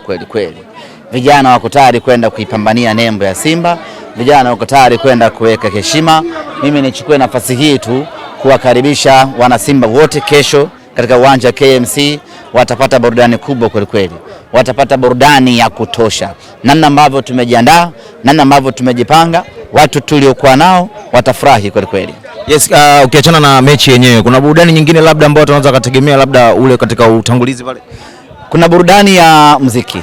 kweli kweli. Vijana wako tayari kwenda kuipambania nembo ya Simba, vijana wako tayari kwenda kuweka heshima. Mimi nichukue nafasi hii tu kuwakaribisha wana Simba wote kesho katika uwanja wa KMC. Watapata burudani kubwa kweli kweli, watapata burudani ya kutosha. Namna ambavyo tumejiandaa, namna ambavyo tumejipanga, watu tuliokuwa nao watafurahi kweli kweli. Yes, ukiachana na mechi yenyewe, kuna burudani nyingine labda ambayo tunaweza kutegemea labda ule katika utangulizi pale? Kuna burudani ya muziki.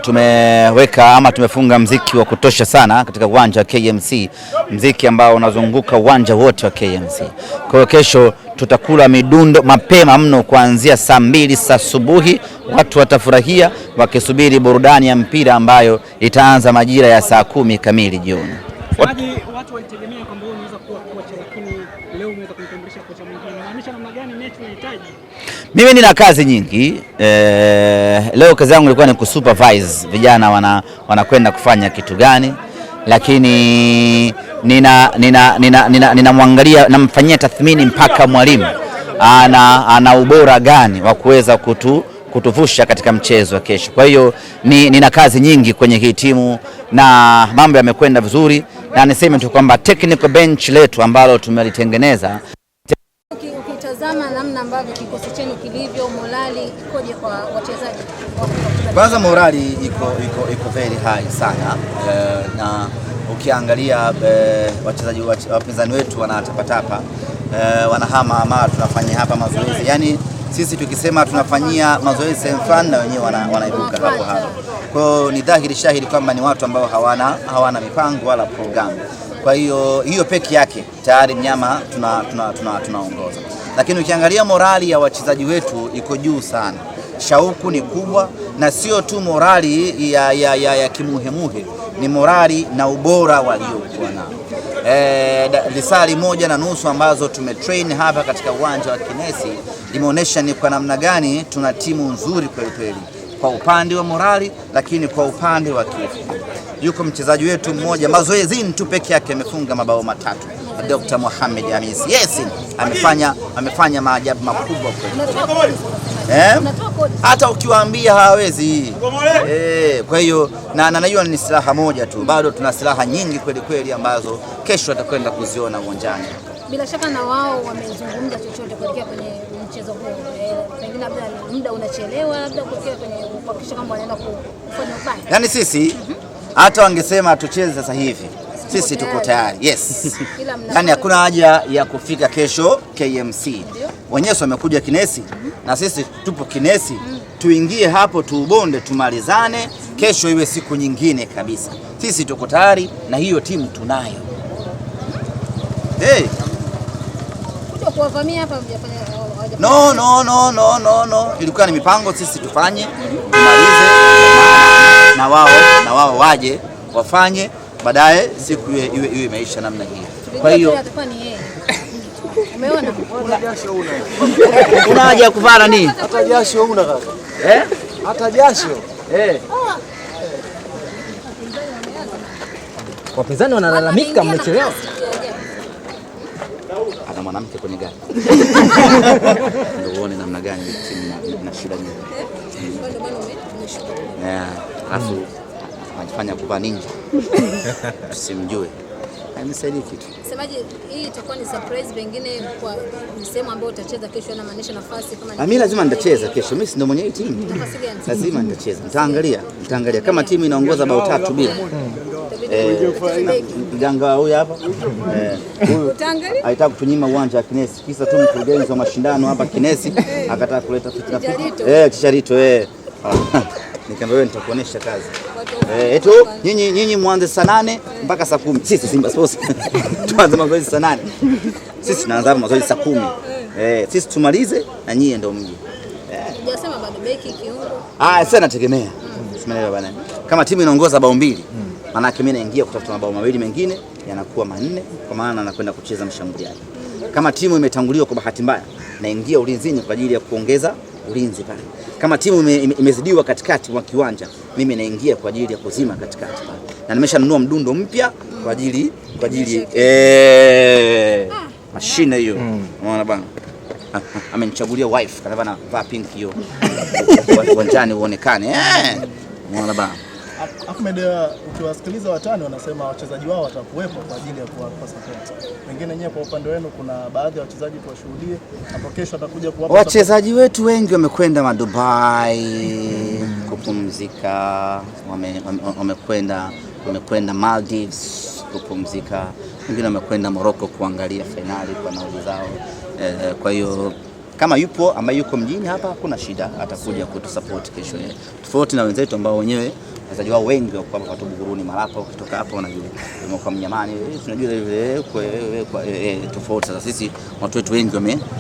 Tumeweka ama tumefunga muziki wa kutosha sana katika uwanja wa KMC, muziki ambao unazunguka uwanja wote wa KMC. Kwa hiyo kesho tutakula midundo mapema mno kuanzia saa 2 asubuhi. Watu watafurahia wakisubiri burudani ya mpira ambayo itaanza majira ya saa 10 kamili jioni. Watu walitegemea kwamba unaweza kuwa kocha, lakini leo umeweza kumtambulisha kocha mwingine. Inamaanisha namna gani mechi inahitaji? Mimi nina kazi nyingi. Leo kazi yangu ilikuwa ni kusupervise vijana wanakwenda kufanya kitu gani, lakini ninamwangalia, namfanyia tathmini mpaka mwalimu ana ubora gani wa kuweza kutuvusha katika mchezo wa kesho. Kwa hiyo nina kazi nyingi kwenye hii timu na mambo yamekwenda vizuri, na niseme tu kwamba technical bench letu ambalo tumelitengeneza. Ukitazama namna ambavyo kikosi chenu kilivyo, morali ikoje kwa wachezaji? Kwanza morali iko very high sana, na ukiangalia wachezaji wapinzani wetu wanatapatapa, wanahama tunafanya hapa mazoezi. Yani sisi tukisema tunafanyia mazoezi sehemu fulani na wenyewe wanaibuka hapo hapo. Kwa hiyo ni dhahiri shahidi kwamba ni watu ambao hawana mipango wala programu. Kwa hiyo peke yake tayari mnyama tunaongoza. Lakini ukiangalia morali ya wachezaji wetu iko juu sana. Shauku ni kubwa, na sio tu morali ya kimuhemuhe, ni morali na ubora waliokuwa nao. Lisali 1.5 ambazo tumetrain hapa katika uwanja wa Kinesi limeonyesha ni kwa namna gani tuna timu nzuri kweli kweli, kwa upande wa morali, lakini kwa upande wa kiufundi. Yuko mchezaji wetu mmoja mazoezini tu peke yake amefunga mabao 3, Dr. Mohamed Hamis. Yes, amefanya maajabu makubwa kweli. Hata ukiwaambia hawezi. Kwa hiyo na hiyo ni silaha moja tu, bado tuna silaha nyingi kweli kweli ambazo kesho atakwenda kuziona uwanjani. Bila shaka na wao wamezungumza chochote kuelekea kwenye mchezo huu. Pengine labda muda unachelewa, labda kuelekea kwenye kuhakikisha kwamba wanaenda kufanya ubaya. Yaani sisi hata wangesema tucheze sasa hivi, sisi tuko tayari. Yes. Yaani hakuna haja ya kufika kesho KMC. Wenyewe wamekuja Kinesi na sisi tupo Kinesi. Tuingie hapo tuubonde, tumalizane, kesho iwe siku nyingine kabisa. Sisi tuko tayari na hiyo timu tunayo. Kuja kuwavamia hapa No. Ilikuwa ni mipango sisi tufanye, tumalize, na wao waje wafanye, baadaye siku iwe imeisha namna hiyo. Kwa hiyo umeona una haja ya kuvara nini? Hata jasho una kaka. Hata jasho. Wapinzani wanalalamika mmechelewa. Ana mwanamke kwenye gari. Ndio uone namna gani timu ina shida nyingi. Alafu anafanya kuvaa ninja. Tusimjue. Hanisaidii kitu. Semaje, hii itakuwa ni surprise pengine kwa msemo ambao utacheza kesho, na maanisha nafasi kama mimi lazima nitacheza kesho. Mimi ndio mwenye hii timu. Lazima nitacheza. Nitaangalia kama timu inaongoza bao 3 bila. Mganga huyu hapa. Huyu alitaka kutunyima uwanja wa Kinesi. Kisa tu mkurugenzi wa mashindano hapa Kinesi akataka kuleta fitna. Kicharito. Nikamwambia wewe nitakuonesha kazi. Nyinyi mwanze saa 8 mpaka saa 10. Sisi Simba Sports tuanze mazoezi saa 8. Sisi tunaanza mazoezi saa 10. Sisi tumalize na nyinyi ndio mje. Hujasema bado beki kiungo. Sasa nategemea. Umeelewa bwana? Kama timu inaongoza bao 2, maana yake mimi naingia kutafuta mabao 2 mengine yanakuwa 4, kwa maana anakwenda kucheza mshambuliaji. Kama timu imetanguliwa kwa bahati mbaya, naingia ulinzini kwa ajili ya kuongeza ulinzi pale. Kama timu imezidiwa katikati mwa kiwanja, mimi naingia kwa ajili ya kuzima katikati pale. Na nimeshanunua mdundo mpya kwa ajili mashine hiyo. Unaona bana? amenichagulia wife kana bana, vaa pink hiyo uwanjani uonekane. Unaona bana. Ahmed, ukiwasikiliza watani wanasema wachezaji wao watakuwepo kwa ajili ya kuwapa support. Wengine nyewe kwa upande wenu kuna baadhi ya wachezaji tuwashuhudie hapo kesho atakuja kuwapa support. Wachezaji wetu wengi wamekwenda Dubai kupumzika, wamekwenda Maldives kupumzika, wengine wamekwenda Morocco kuangalia finali kwa nauli zao. Kwa hiyo kama yupo ambaye yuko mjini hapa hakuna shida, atakuja kutusupport kesho. Tofauti na wenzetu ambao wenyewe wachezaji wao wengi wako hapa Buguruni Malapa, ukitoka hapo unajua kwa Mnyamani, tunajua kwa tofauti. Sasa sisi watu wetu wengi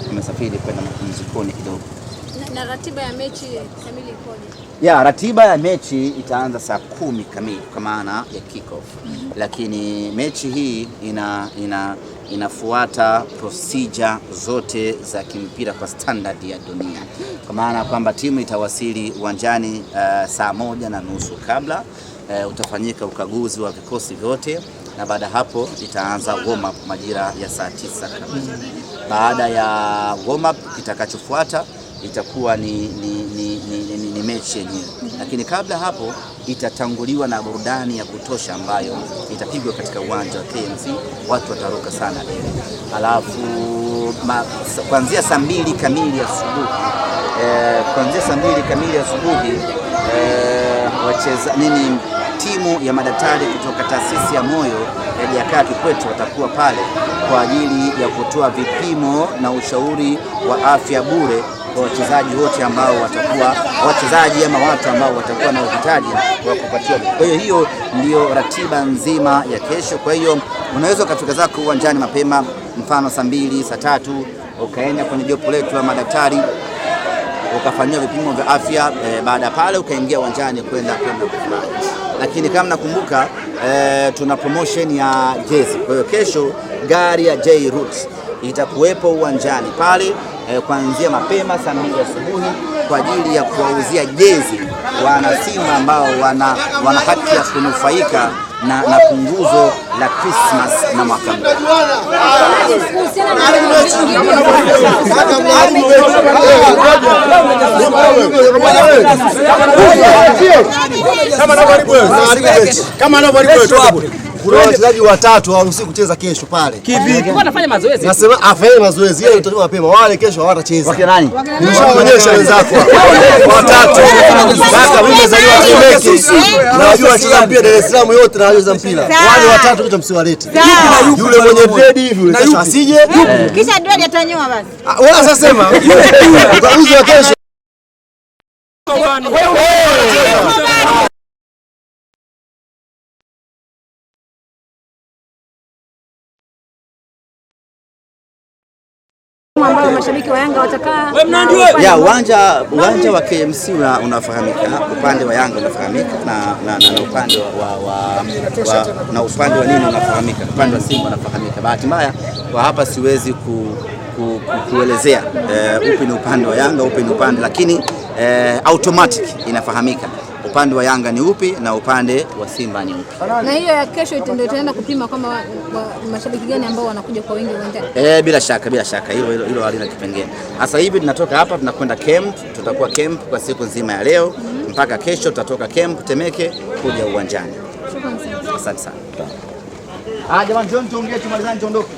wamesafiri kwenda mapumzikoni kidogo. Na ratiba ya mechi kamili ikoje? Ya ratiba ya mechi itaanza saa 10 kamili kwa maana ya kick off. Lakini mechi hii inafuata procedure zote za kimpira kwa standard ya dunia, kwa maana kwamba timu itawasili uwanjani saa 1:30 kabla. Utafanyika ukaguzi wa vikosi vyote na baada hapo itaanza warm up majira ya saa 9 kamili. Baada ya warm up kitakachofuata itakuwa ni mechi yenyewe, lakini kabla hapo itatanguliwa na burudani ya kutosha ambayo itapigwa katika uwanja wa KMC. Watu wataruka sana leo. Alafu kuanzia saa 2 kamili asubuhi timu ya madaktari kutoka taasisi ya moyo ya Jakaya Kikwete watakuwa pale kwa ajili ya kutoa vipimo na ushauri wa afya bure kwa wachezaji wote ambao watakuwa wachezaji ama watu ambao watakuwa na uhitaji wa kupatiwa. Kwa hiyo ndio ratiba nzima ya kesho. Kwa hiyo unaweza ukafika zako uwanjani mapema, mfano saa 2, saa 3, ukaenda kwenye jopo letu la madaktari ukafanyia vipimo vya afya. Baada pale ukaingia uwanjani kwenda kufurahi. Lakini kama nakumbuka tuna promotion ya jezi. Kwa hiyo kesho gari ya J Roots itakuwepo uwanjani pale kuanzia mapema saa 2 asubuhi kwa ajili ya kuwauzia jezi wana Simba ambao wana haki ya kunufaika na punguzo la Christmas na mwaka mpya. Kuna wachezaji watatu hawaruhusiwi kucheza kesho pale. Kivipi? Wanafanya mazoezi. Nasema afanye mazoezi yeye utatoka mapema. Wale kesho hawatacheza. Wakina nani? Nimeshaonyesha wenzako watatu. Sasa mimi nimezaliwa Temeke. Najua wacheza mpira Dar es Salaam yote na wacheza mpira. Wale watatu kisha msiwalete. Yule mwenye dread hivi yule kesho asije. Kisha dread atanyoa basi. Wewe sasa sema. Ukaguzi wa kesho. Ambao mashabiki wa Yanga watakaa uwanja wa KMC unafahamika, upande wa Yanga unafahamika na upande na upande wa nini unafahamika, upande wa Simba unafahamika. Bahati mbaya kwa hapa siwezi kuelezea upi ni upande wa Yanga upi ni upande, lakini automatic inafahamika upande wa Yanga ni upi na upande wa Simba ni upi. Na hiyo ya kesho ndio itaenda kupima kama mashabiki gani ambao wanakuja kwa wingi uwanjani. Bila shaka hilo halina kipengele. Sasa hivi tunatoka hapa tunakwenda camp, tutakuwa camp kwa siku nzima ya leo mpaka kesho tutatoka camp Temeke kuja uwanjani. Shukrani sana. Asante sana. Jamani, John tuongee tumalizane tuondoke.